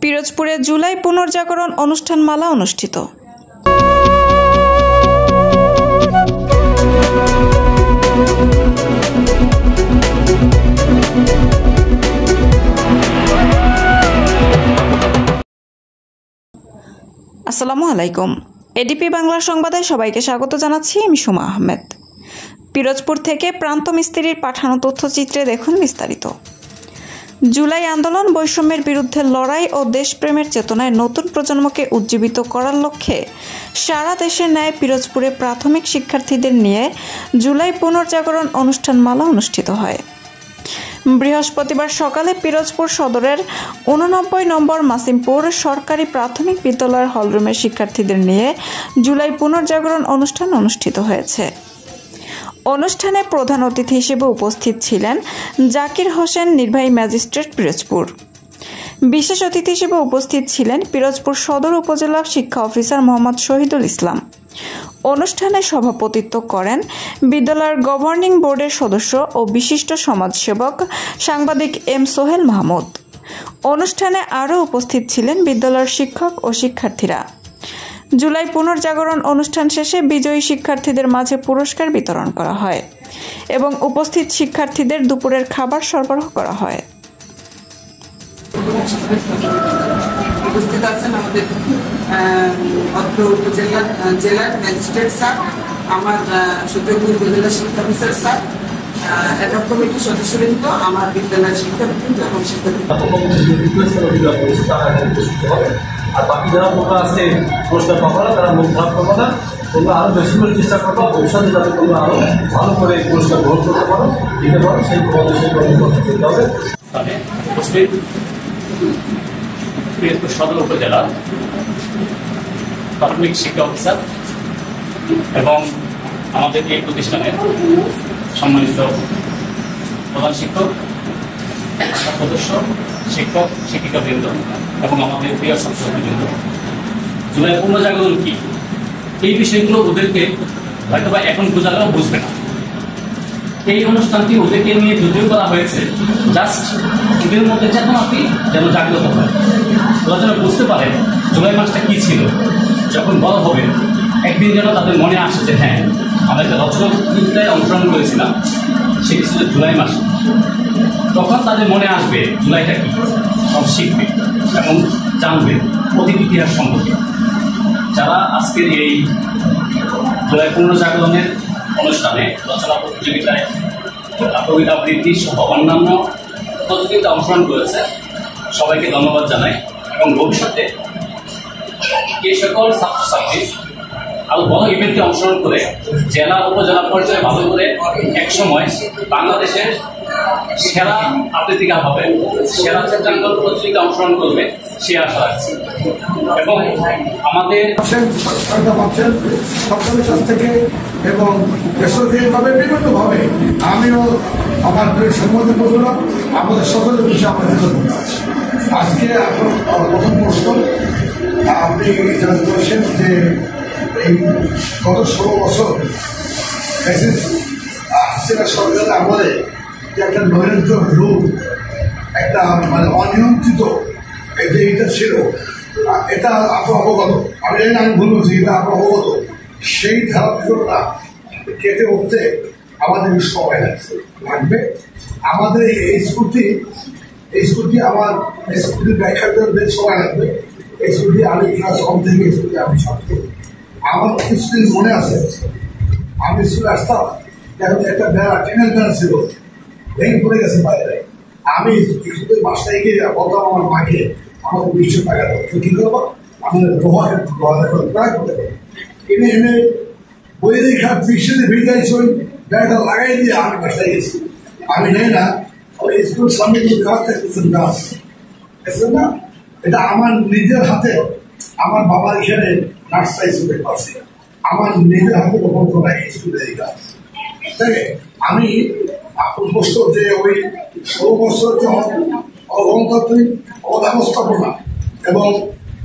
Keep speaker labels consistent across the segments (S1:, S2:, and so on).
S1: পিরোজপুরে জুলাই পুনর্জাগরণ অনুষ্ঠান মালা অনুষ্ঠিত। আসসালামু আলাইকুম। এডিপি বাংলা সংবাদে সবাইকে স্বাগত জানাচ্ছি। আমি সুমা আহমেদ। পিরোজপুর থেকে প্রান্ত মিস্ত্রির পাঠানো তথ্যচিত্রে দেখুন বিস্তারিত। জুলাই আন্দোলন বৈষম্যের বিরুদ্ধে লড়াই ও দেশপ্রেমের চেতনায় নতুন প্রজন্মকে উজ্জীবিত করার লক্ষ্যে সারা দেশের ন্যায় পিরোজপুরে প্রাথমিক শিক্ষার্থীদের নিয়ে জুলাই পুনর্জাগরণ অনুষ্ঠান মালা অনুষ্ঠিত হয়। বৃহস্পতিবার সকালে পিরোজপুর সদরের 89 নম্বর মাসিমপুর সরকারি প্রাথমিক বিদ্যালয়ের হলরুমের শিক্ষার্থীদের নিয়ে জুলাই পুনর্জাগরণ অনুষ্ঠান অনুষ্ঠিত হয়েছে। অনুষ্ঠানে প্রধান অতিথি হিসেবে উপস্থিত ছিলেন জাকির হোসেন, নির্বাহী ম্যাজিস্ট্রেট পিরোজপুর। বিশেষ অতিথি হিসেবে উপস্থিত ছিলেন পিরোজপুর সদর উপজেলা শিক্ষা অফিসার মোহাম্মদ শহীদুল ইসলাম। অনুষ্ঠানে সভাপতিত্ব করেন বিদ্যালয়ের গভর্নিং বোর্ডের সদস্য ও বিশিষ্ট সমাজসেবক সাংবাদিক এম সোহেল মাহমুদ। অনুষ্ঠানে আরও উপস্থিত ছিলেন বিদ্যালয়ের শিক্ষক ও শিক্ষার্থীরা। জুলাই পুনর্জাগরণ অনুষ্ঠান শেষে বিজয়ী শিক্ষার্থীদের মাঝে পুরস্কার বিতরণ করা হয় এবং উপস্থিত শিক্ষার্থীদের দুপুরের খাবার সরবরাহ করা হয়।
S2: উপস্থিত আছেন আমাদের অত্র জেলার ম্যাজিস্ট্রেট স্যার, আমার সুযোগ্য উপজেলা শিক্ষা অফিসার স্যার, অ্যাডহক কমিটির সদস্যবৃন্দ, আমার বিদ্যালয়ের শিক্ষার্থীবৃন্দ এবং শিক্ষার্থী।
S3: আর বাকি যারা তোমরা আছে পুরস্কার পাবো না, তারা মুখ ভাব করবো না, তোমরা আরো বেশি করে চেষ্টা করবো ভবিষ্যতে যাতে তোমরা আরো ভালো করে পুরস্কার গ্রহণ করতে পারো, দিতে পারো, সেই করতে হবে।
S4: উপস্থিত পিরোজপুর সদর উপজেলা প্রাথমিক শিক্ষা অফিসার এবং আমাদের এই প্রতিষ্ঠানের সম্মানিত প্রধান শিক্ষক, সদস্য, শিক্ষক, শিক্ষিকাবৃন্দ এবং আমাদের প্রিয় ছাত্রছাত্রীবৃন্দ, জুলাই পুনর্জাগরণ কি, এই বিষয়গুলো ওদেরকে হয়তো বা এখন বোঝালেও বুঝবে না। এই অনুষ্ঠানটি ওদেরকে নিয়ে যদিও করা হয়েছে, জাস্ট ওদের মধ্যে চেতনাটি যেন জাগ্রত হয়, ওরা যেন বুঝতে পারে জুলাই মাসটা কি ছিল। যখন বড় হবে একদিন যেন তাদের মনে আসে যে হ্যাঁ, আমরা একটা রচনা প্রতিযোগিতায় অংশগ্রহণ করেছিলাম, সেটি ছিল জুলাই মাসে। তখন তাদের মনে আসবে জুলাইটা কি, সব শিখবে এবং জানবে অতীত ইতিহাস সম্পর্কে। যারা আজকের এই জুলাই পুনর্জাগরণের অনুষ্ঠানে রচনা প্রতিযোগিতায় কবিতা আবৃত্তি সহ অন্যান্য প্রতিযোগিতায় অংশগ্রহণ করেছে, সবাইকে ধন্যবাদ জানাই এবং ভবিষ্যতে এই সকল ছাত্রছাত্রী আরো বড় ইভেন্টে অংশগ্রহণ করে জেলা উপজেলা পর্যায়ে ভালো করে একসময় বাংলাদেশের সেরা আবৃত্তিকার হবে, সেরা চিত্রাঙ্কন প্রতিযোগিতা অংশগ্রহণ করবে, সে আশা রাখছি। এবং আমাদের
S5: সরকারের কাছ থেকে এবং বেসরকারিভাবে বিভিন্নভাবে আমিও আমার সম্মতি করলাম আমাদের সকলের বিষয়ে আমাদের আজকে প্রথম প্রশ্ন আপনি যারা বলছেন যে এই গত 16 বছর হাসিনা সরকারের আমলে যে একটা নৈরাজ্য রূপ, একটা মানে অনিয়ন্ত্রিত এটা ছিল, এটা আপনার অবগত। আমি জানি না, আমি ভুল বলছি, এটা আপনার অবগত। সেই ধারাবাহিকতা কেটে উঠতে আমাদের সময় লাগবে। আমাদের এই স্কুলটি আমার স্কুলটির ব্যাখ্যা করতে সময় লাগবে। এই স্কুলটি আমি ক্লাস 1 থেকে স্কুলে আমি ছাত্র। আমার কিছুদিন মনে আছে, আমি স্কুলে আসতাম, এখন একটা বেড়া, টিনের বেড়া ছিল, ভেঙে পড়ে গেছে বাইরে। আমি স্কুলের বাসায় গিয়ে বলতাম আমার মাকে, আমাকে 20 টাকা দেবো, কি করবো, আমি প্রায় করতে পারি কিনে এনে বই দেখা বৃষ্টিতে ভিজাইছি, ওই বেড়াটা লাগাই দিয়ে আমি বাসায় গেছি। আমি জানি না ওই স্কুল সামনে গাছ থাকতেছেন, গাছ দেখছেন না, এটা আমার নিজের হাতে, আমার বাবার এখানে নার্সারি স্কুলের পাশে আমার নিজের হাতে বপন করা এই স্কুলের এই গাছ। ঠিক আছে, আমি প্রশ্ন যে ওই 16 বছর যে অগণতান্ত্রিক অব্যবস্থাপনা এবং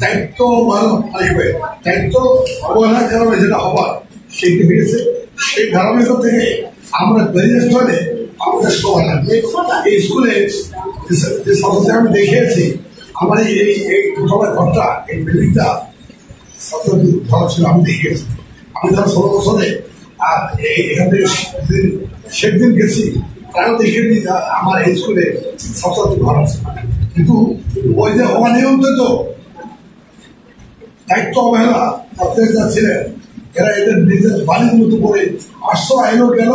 S5: দায়িত্ব অবহেলার কারণে যেটা হবার সেটি হয়েছে, সেই ধারাবাহিকতা থেকে আমরা বেরিয়ে চলে আমাদের সময় লাগবে। এই স্কুলে যে ছাত্রদের আমি দেখিয়েছি, আমার এই দোতলা ঘরটা, এই বিল্ডিংটা ধরা ছিল, আমি দেখে গেছি। আমি ধরো 16 বছরে আর এখান থেকে সেদিন গেছি, তারাও দেখে নি আমার এই স্কুলে ছাত্রছাত্রী ঘর আছে। কিন্তু ওই যে অনিয়ন্ত্রিত দায়িত্ব অবহেলা যা ছিলেন, এরা এদের নিজের বাড়ির মতো করে 800 আইনও গেল,